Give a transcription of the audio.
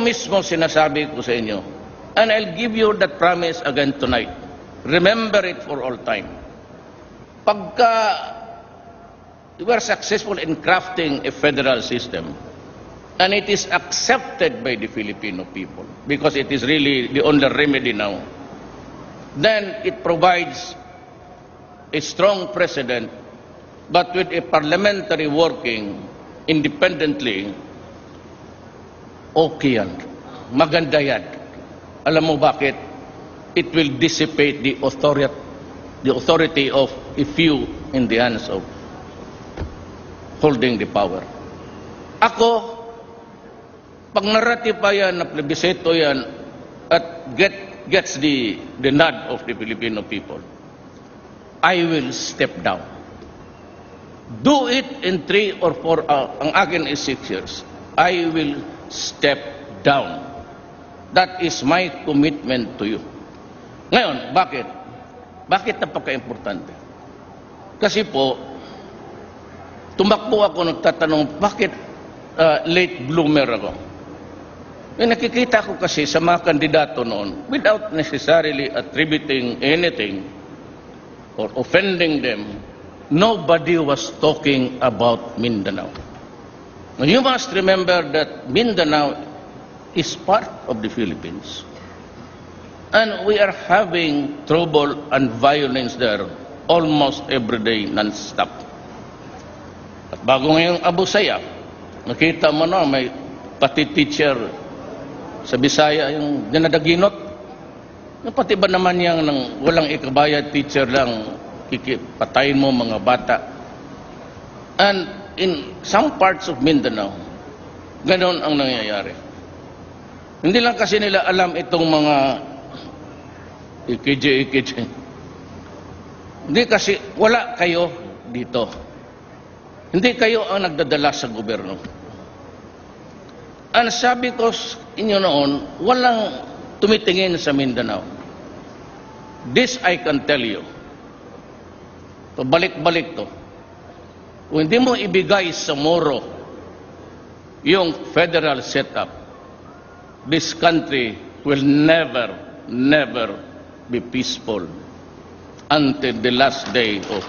mismo sinasabi ko sa inyo, and I'll give you that promise again tonight. Remember it for all time. Pagka we are successful in crafting a federal system, and it is accepted by the Filipino people, because it is really the only remedy now, then it provides a strong precedent, but with a parliamentary working independently, okay yan. Maganda yan. Alam mo bakit? It will dissipate the authority of a few in the hands of holding the power. Ako, pag naratipa yan, na plebisito yan, at gets the nod of the Filipino people, I will step down. Do it in 3 or 4, ang akin is 6 years. I will step down. That is my commitment to you. Ngayon, bakit? Bakit napaka-importante? Kasi po, tumakbo ako, nagtatanong, bakit late bloomer ako? Nakikita ko kasi sa mga kandidato noon, without necessarily attributing anything or offending them, nobody was talking about Mindanao. Now, you must remember that Mindanao is part of the Philippines. And we are having trouble and violence there almost every day, non-stop. At bago ngayong Abu Sayyaf, nakita mo na may pati teacher sa Bisaya yung dinadaginot. Pati ba naman yung walang ikabayad teacher lang, patayin mo mga bata. And in some parts of Mindanao, ganon ang nangyayari. Hindi lang kasi nila alam itong mga ikj. Hindi kasi wala kayo dito. Hindi kayo ang nagdadala sa gobyerno. Ang sabi ko inyo noon, walang tumitingin sa Mindanao. This I can tell you. So, balik-balik to. Kung hindi mo ibigay sa Moro yung federal setup, this country will never be peaceful until the last day of